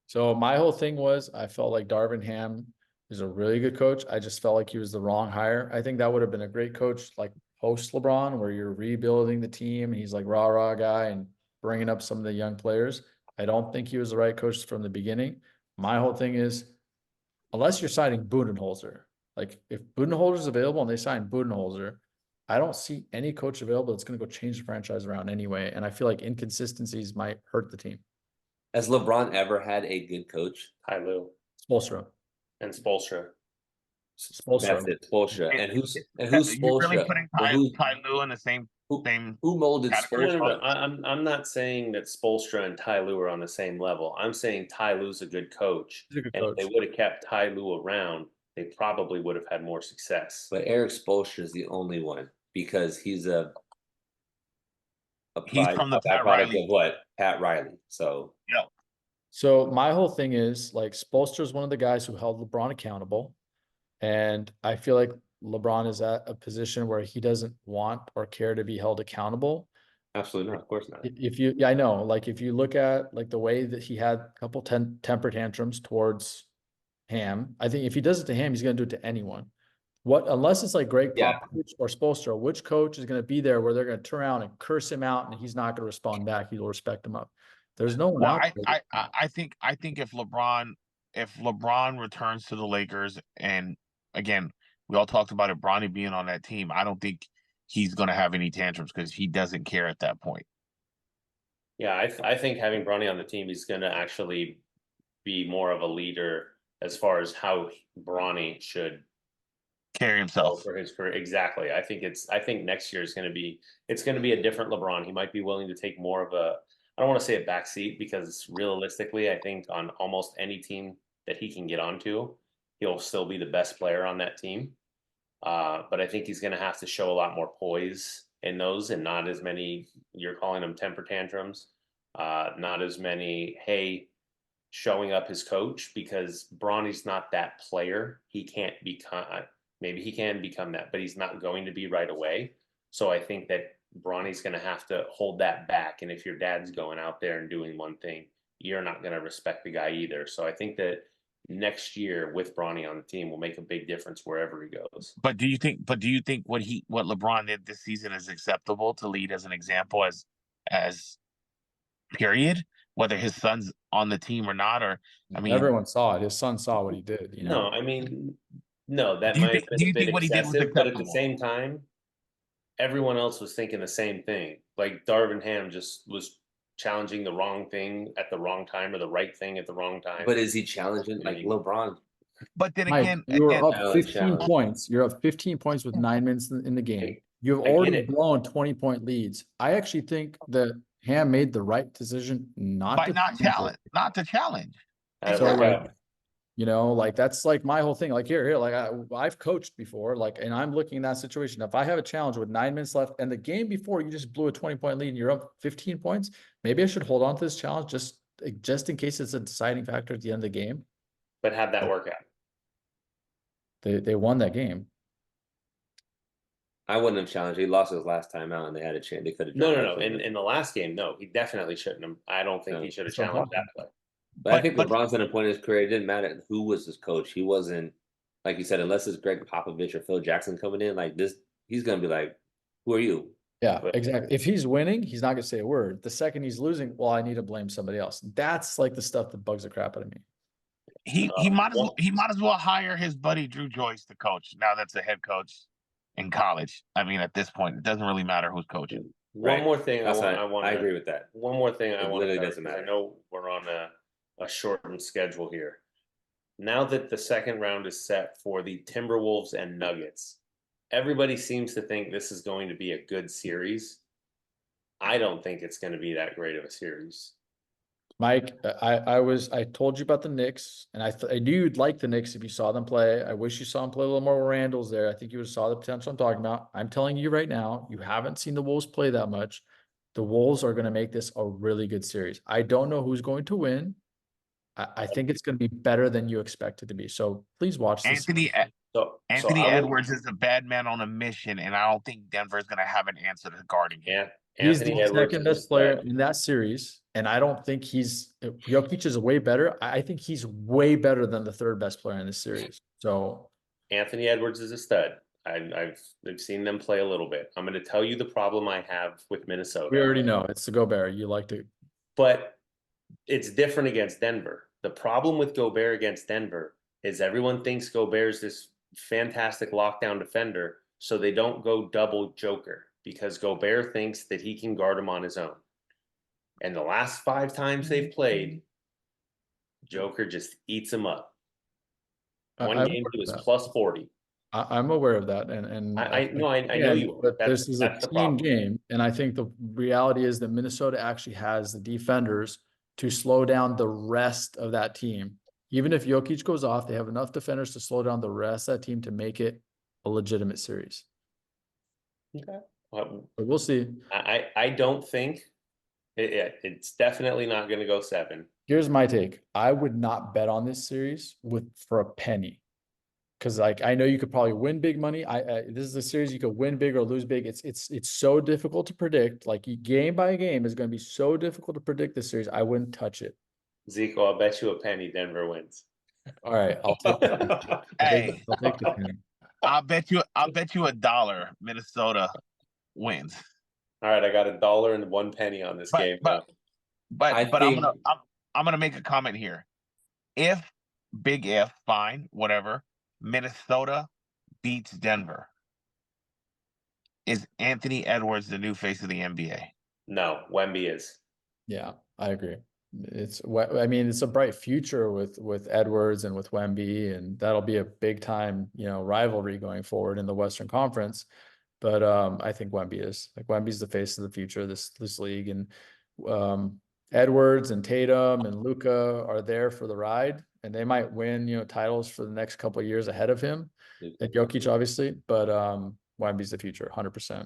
So my whole thing was I felt like Darvin Ham is a really good coach. I just felt like he was the wrong hire. I think that would have been a great coach like post LeBron, where you're rebuilding the team and he's like rah guy and bringing up some of the young players. I don't think he was the right coach from the beginning. My whole thing is, unless you're signing Budenholzer, like if Budenholzer's available and they sign Budenholzer, I don't see any coach available that's going to go change the franchise around anyway. And I feel like inconsistencies might hurt the team. Has LeBron ever had a good coach? Ty Lue Spoelstra. and Spoelstra. That's it, Spoelstra. And who's you really Spoelstra? putting But Ty Lue in the same who molded category? Spoelstra? I'm not saying that Spoelstra and Ty Lue are on the same level. I'm saying Ty Lue's a good coach. He's a good And if coach. they would have kept Ty Lue around, they probably would have had more success. But Eric Spoelstra is the only one because he's a He's from the Pat byproduct Riley. of what? Pat Riley. So Yeah. So my whole thing is like Spoelstra is one of the guys who held LeBron accountable. And I feel like LeBron is at a position where he doesn't want or care to be held accountable. absolutely not, of course not. I know, like if you look at like the way that he had a couple temper tantrums towards Ham, I think if he does it to Ham, he's going to do it to anyone. Unless it's like Greg Yeah. Popovich or Spoelstra, which coach is going to be there where they're going to turn around and curse him out and he's not going to respond back? He'll respect him up. There's no one Well, out there. I think if LeBron returns to the Lakers, and again, we all talked about it, Bronny being on that team, I don't think he's going to have any tantrums because he doesn't care at that point. Yeah, I think having Bronny on the team, he's going to actually be more of a leader as far as how Bronny should Carry himself for his career. Exactly. I think next year is going to be a different LeBron. He might be willing to take more of a, I don't want to say a backseat because realistically, I think on almost any team that he can get onto, he'll still be the best player on that team. But I think he's going to have to show a lot more poise in those and not as many, you're calling them temper tantrums, not as many, hey, showing up his coach, because Bronny's not that player. He can't become, maybe he can become that, but he's not going to be right away. So I think that Bronny's going to have to hold that back. And if your dad's going out there and doing one thing, you're not going to respect the guy either. So I think that next year with Bronny on the team will make a big difference wherever he goes. But do you think what LeBron did this season is acceptable to lead as an example as period, whether his son's on the team or not? Or I mean, everyone saw it. His son saw what he did. You know? No, I mean, no, that Do you might think- have do been you a bit think what he did was excessive, but at the acceptable? same time, everyone else was thinking the same thing. Like Darvin Ham just was challenging the wrong thing at the wrong time or the right thing at the wrong time. But is he challenging like LeBron? but then Mike, again, you were again, up 15 points. You're up 15 points with 9 minutes in the game. You've I get already it. blown 20-point leads. I actually think that Ham made the right decision not by to not to challenge. How'd it So work like, out? you know, like that's like my whole thing. Like here, like I've coached before, like, and I'm looking at that situation. If I have a challenge with 9 minutes left and the game before you just blew a 20-point lead and you're up 15 points, maybe I should hold on to this challenge just in case it's a deciding factor at the end of the game. But how'd that work out? They won that game. I wouldn't have challenged. He lost his last time out, and they had a chance. They could have. No. In the last game, no, he definitely shouldn't have. I don't think he No. should have That's what I'm challenged talking that play. But I But- think but- LeBron's at a point in his career. It didn't matter who was his coach. He wasn't, like you said, unless it's Greg Popovich or Phil Jackson coming in like this. He's gonna be like, "Who are you?" Yeah, But- exactly. If he's winning, he's not gonna say a word. The second he's losing, well, I need to blame somebody else. That's like the stuff that bugs the crap out of me. He might as well hire his buddy Drew Joyce to coach. Now that's the head coach in college. I mean, at this point, it doesn't really matter who's coaching. One more thing That's I right. want. I agree with that. One more thing I It want to literally cover, doesn't 'cause I matter. know we're on a shortened schedule here. Now that the second round is set for the Timberwolves and Nuggets, everybody seems to think this is going to be a good series. I don't think it's going to be that great of a series. Mike, I told you about the Knicks, and I knew you'd like the Knicks if you saw them play. I wish you saw them play a little more with Randall's there. I think you would have saw the potential I'm talking about. I'm telling you right now, you haven't seen the Wolves play that much. The Wolves are going to make this a really good series. I don't know who's going to win. I think it's going to be better than you expect it to be. So please watch this. Anthony Edwards is a bad man on a mission, and I don't think Denver is going to have an answer to guarding him. Yeah, He's Anthony the Edwards second is best player bad. in that series, and I don't think Jokic is way better. I think he's way better than the third best player in this series. So Anthony Edwards is a stud. I've seen them play a little bit. I'm going to tell you the problem I have with Minnesota. we already know it's the Gobert. You like to. But it's different against Denver. The problem with Gobert against Denver is everyone thinks Gobert's this fantastic lockdown defender, so they don't go double Joker because Gobert thinks that he can guard him on his own. And the last 5 times they've played, Joker just eats him up. One I'm game aware he was of that. plus 40. I'm aware of that, and I know you are. But That's- this is that's a the team problem. game, and I think the reality is that Minnesota actually has the defenders to slow down the rest of that team. Even if Jokic goes off, they have enough defenders to slow down the rest of that team to make it a legitimate series. Okay. But we'll see. I don't think it's definitely not going to go 7. Here's my take. I would not bet on this series for a penny. Because like I know you could probably win big money. This is a series you could win big or lose big. It's so difficult to predict. Like game by game is going to be so difficult to predict this series. I wouldn't touch it. Zico, I'll bet you a penny Denver wins. All right, I'll take the Hey, I'll take the penny. I'll bet you $1 Minnesota wins. All right, I got $1 and 1 penny on this game. But I I'm think- gonna make a comment here. Big if, fine, whatever. Minnesota beats Denver. Is Anthony Edwards the new face of the NBA? No, Wemby is. Yeah, I agree. It's a bright future with Edwards and with Wemby, and that'll be a big time, rivalry going forward in the Western Conference. But I think Wemby's the face of the future of this league, and Edwards and Tatum and Luka are there for the ride, and they might win, titles for the next couple of years ahead of him, and Jokic obviously, but Wemby's the future, 100%.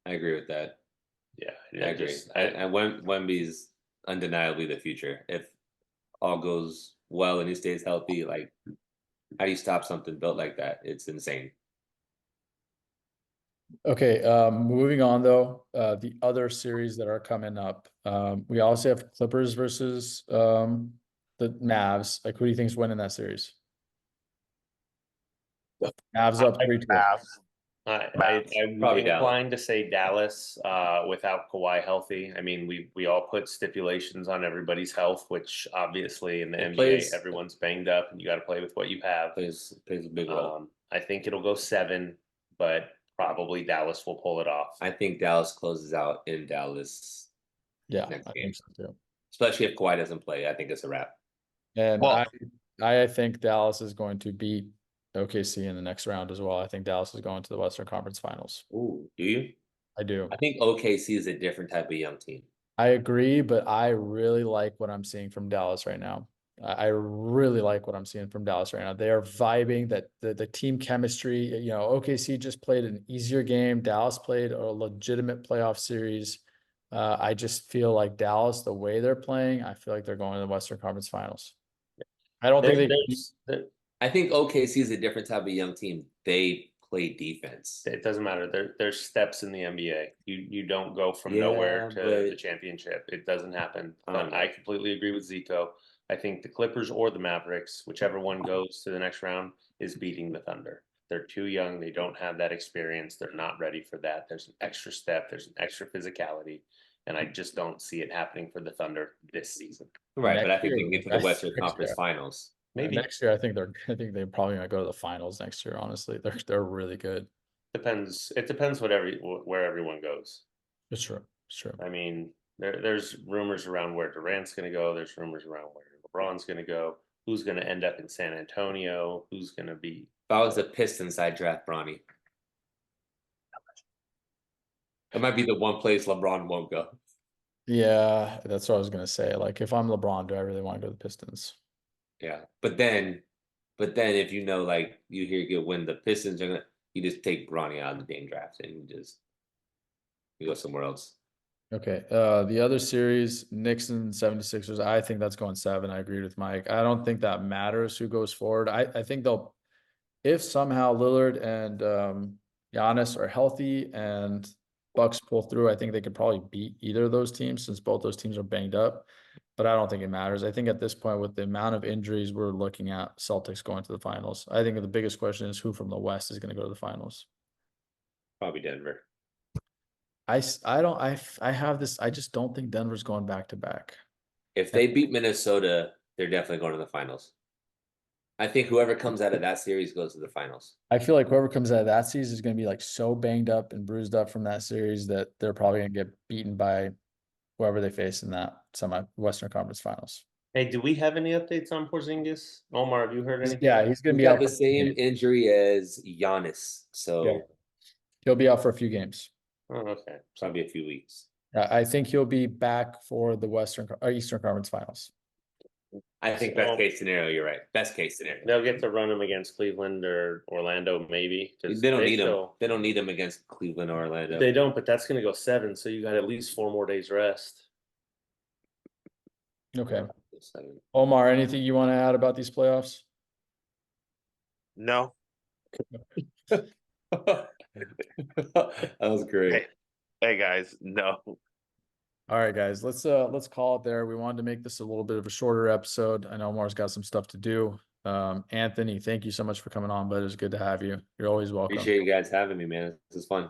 I agree with that. Yeah, I agree. And Wemby's undeniably the future. If all goes well and he stays healthy, like how do you stop something built like that? It's insane. Okay, moving on though, the other series that are coming up, we also have Clippers versus the Mavs. Like, who do you think's winning that series? Mavs up 3-2. I'm Probably inclined to say Dallas without Kawhi healthy. I mean, we all put stipulations on everybody's health, which obviously in the NBA everyone's banged up, and you got to play with what you have. Plays a big role. I think it'll go 7, but probably Dallas will pull it off. I think Dallas closes out in Dallas. Yeah, next I game. think so too. Especially if Kawhi doesn't play. I think it's a wrap. And Well- I think Dallas is going to beat OKC in the next round as well. I think Dallas is going to the Western Conference Finals. Ooh, do you? I do. I think OKC is a different type of young team. I agree, but I really like what I'm seeing from Dallas right now. I really like what I'm seeing from Dallas right now. They are vibing, that the team chemistry, OKC just played an easier game. Dallas played a legitimate playoff series. I just feel like Dallas, the way they're playing, I feel like they're going to the Western Conference Finals. I don't think I think OKC is a different type of young team. They play defense. It doesn't matter. There's steps in the NBA. You don't go from nowhere to but- the championship. It doesn't happen. I But don't know. I completely agree with Zico. I think the Clippers or the Mavericks, whichever one goes to the next round, is beating the Thunder. They're too young. They don't have that experience. They're not ready for that. There's an extra step. There's an extra physicality. And I just don't see it happening for the Thunder this season. Right, but I Next think they year, can get to the next- Western next Conference year. Finals. Maybe Next year, I think they're probably gonna go to the finals next year. Honestly, they're really good. depends. It depends where everyone goes. It's true. It's true. I mean, there's rumors around where Durant's going to go. There's rumors around where LeBron's going to go. Who's going to end up in San Antonio? Who's going to be? If I was the Pistons, I'd draft Bronny. It might be the one place LeBron won't go. Yeah, that's what I was gonna say. Like, if I'm LeBron, do I really want to go to the Pistons? Yeah, but then if you know, like you get when the Pistons are gonna, you just take Bronny out of the damn draft and you go somewhere else. Okay. The other series, Knicks and 76ers, I think that's going 7. I agree with Mike. I don't think that matters who goes forward. I think they'll, if somehow Lillard and Giannis are healthy and Bucks pull through, I think they could probably beat either of those teams since both those teams are banged up. But I don't think it matters. I think at this point, with the amount of injuries, we're looking at Celtics going to the finals. I think the biggest question is who from the West is going to go to the finals. Probably Denver. I have this. I just don't think Denver's going back to back. If they beat Minnesota, they're definitely going to the finals. I think whoever comes out of that series goes to the finals. I feel like whoever comes out of that series is going to be like so banged up and bruised up from that series that they're probably going to get beaten by whoever they face in that Western Conference Finals. Hey, do we have any updates on Porzingis? Omar, have you heard anything? Yeah, he's going to He's be got out the for a few same games. injury as Giannis, so Yeah. He'll be out for a few games. Oh, okay. probably a few weeks. I think he'll be back for the Eastern Conference Finals. I think best case scenario, you're right. Best case scenario. They'll get to run him against Cleveland or Orlando, maybe. They don't need him. They don't need him against Cleveland or Orlando. They don't, but that's going to go 7. So you got at least 4 more days rest. Okay. Omar, anything you want to add about these playoffs? No. That was great. Hey guys, no. All right, guys, let's call it there. We wanted to make this a little bit of a shorter episode. I know Omar's got some stuff to do. Anthony, thank you so much for coming on, but it was good to have you. You're always welcome. Appreciate you guys having me, man. This is fun.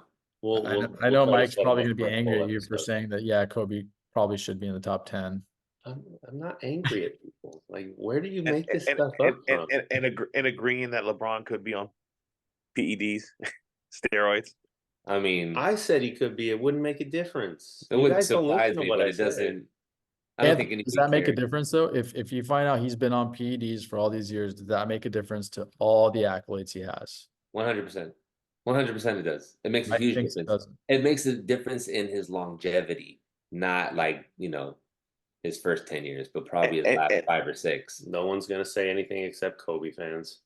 I know we'll Mike's try to probably set going to him be up for a angry full at you for episode. saying that, yeah, Kobe probably should be in the top 10. I'm not angry at people. Like, where do you make this And, stuff and, up from? and agreeing that LeBron could be on PEDs, steroids. I mean, I said he could be. It wouldn't make a difference. it You wouldn't guys don't surprise listen to me, what but I it say. doesn't. I don't think Anthony, any. does that make a difference though? If you find out he's been on PEDs for all these years, does that make a difference to all the accolades he has? 100%. 100% it does. It makes a I huge think difference. it doesn't. It makes a difference in his longevity, not like, his first 10 years, but probably his last 5 or 6. No one's gonna say anything except Kobe fans.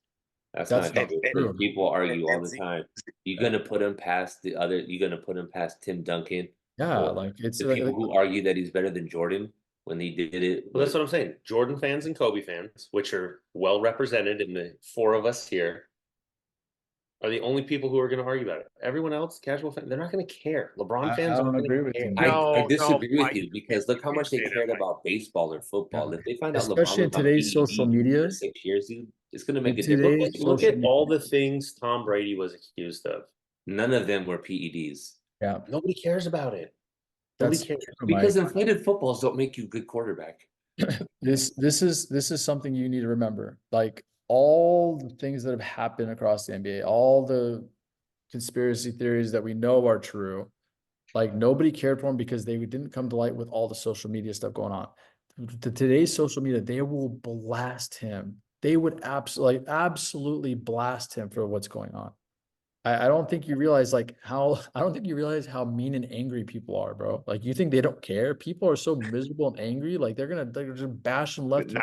That's That's not not true. true. People argue all the time. You're gonna put him past the other. You're gonna put him past Tim Duncan. Yeah, Or like it's the people who argue that he's better than Jordan when he did it. Well, that's what I'm saying. Jordan fans and Kobe fans, which are well represented in the 4 of us here, are the only people who are going to argue about it. Everyone else, casual fans, they're not going to care. LeBron fans I don't aren't agree gonna with care. you. I No, disagree no, with you Mike, because look how you much they say that, cared Mike. about baseball or football. Yeah. If they find out Especially LeBron in was on today's PED social for media. 6 years, it's going to make In a difference. today's Look social at all media. the things Tom Brady was accused of. None of them were PEDs Yeah, Nobody cares about it. Nobody that's cares. true, because Mike. inflated footballs don't make you a good quarterback. This is something you need to remember. Like all the things that have happened across the NBA, all the conspiracy theories that we know are true, like nobody cared for him because they didn't come to light with all the social media stuff going on. Today's social media, they will blast him. They would absolutely blast him for what's going on. I don't think you realize I don't think you realize how mean and angry people are, bro. Like you think they don't care? People are so miserable and angry, like they're just bash him left.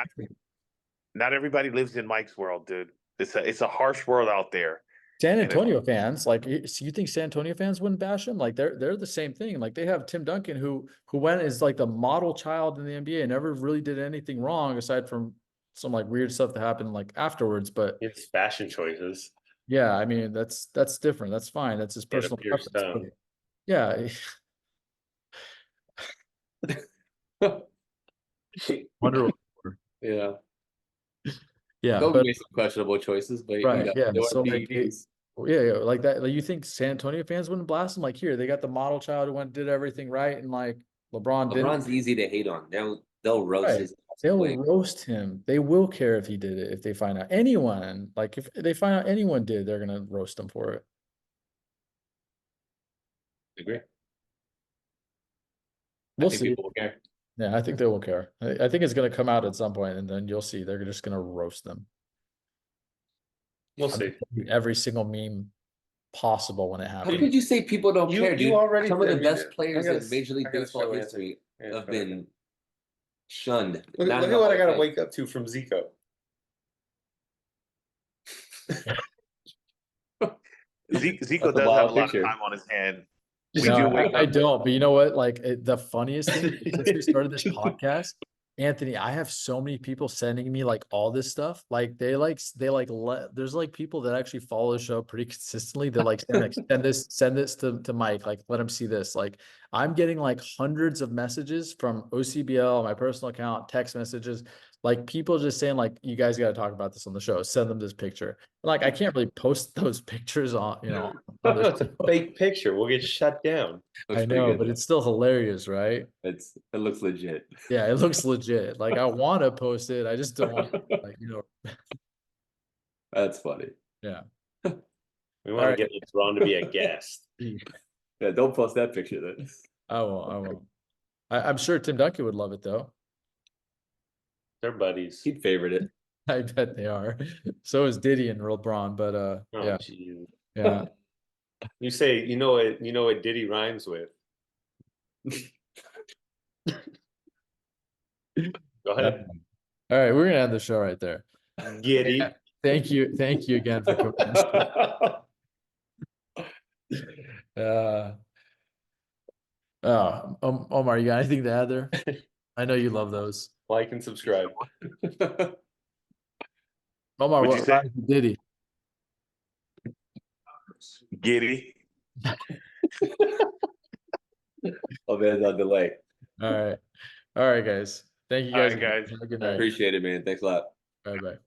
Not everybody lives in Mike's world, dude. It's a harsh world out there. San Antonio fans, like you think San Antonio fans wouldn't bash him? Like they're the same thing. Like they have Tim Duncan who went as like the model child in the NBA and never really did anything wrong aside from some like weird stuff that happened like afterwards. But It's fashion choices. Yeah, I mean that's different. That's fine. That's his Yeah, the personal pure preference. stone. But yeah, wonder. Yeah, Yeah, they'll but make some questionable choices, but right, yeah. there are So like, PEDs. yeah, like that. Like you think San Antonio fans wouldn't blast him? Like here, they got the model child who went did everything right, and like LeBron didn't. LeBron's easy to hate on. They'll roast Right. his ass They'll quick. roast him. They will care if he did it. If they find out anyone, like if they find out anyone did, they're gonna roast him for it. Agree. I We'll think see. people will care. Yeah, I think they will care. I think it's gonna come out at some point, and then you'll see they're just gonna roast them. We'll see. Every single meme possible when it How happens. could you say people don't You- care, you dude? already Some of the said- best I players gotta- in Major League I gotta Baseball show history Anthony. have been shunned. Look, Not look in at the what Hall I of gotta Fame. wake up to from Zico. Zico That's a does have wild a lot of picture. time on his hand. We No, do wake I up. don't. But you know what? Like the funniest thing since we started this podcast, Anthony, I have so many people sending me like all this stuff. Like there's like people that actually follow the show pretty consistently. They're like, send this to Mike. Like, let him see this. Like, I'm getting like hundreds of messages from OCBL, my personal account, text messages, like people just saying like, you guys got to talk about this on the show. Send them this picture. Like, I can't really post those pictures on on the It's a show. fake picture. We'll get shut down. Looks I pretty know, good, but though. it's still hilarious, right? It looks legit. Yeah, it looks legit. Like I want to post it. I just don't want like, That's funny. yeah. We All want right. to get LeBron to be a guest. Yeah, don't post that picture then. I won't. I'm sure Tim Duncan would love it though. They're buddies. He'd favorite it. I bet they are. So is Diddy and LeBron, but Oh, yeah. geez. Yeah. You say you know what Diddy rhymes with. Go ahead. All right, we're gonna end the show right there. Giddy. Thank you again for coming. Omar, you got anything to add there? I know you love those. Like and subscribe. Omar, What'd you what say? rhymes with Diddy? Giddy. Oh man, on delay. All right, guys. Thank you All guys. right, guys. Have a good All right. night. Appreciate it, man. Thanks a lot. Bye bye.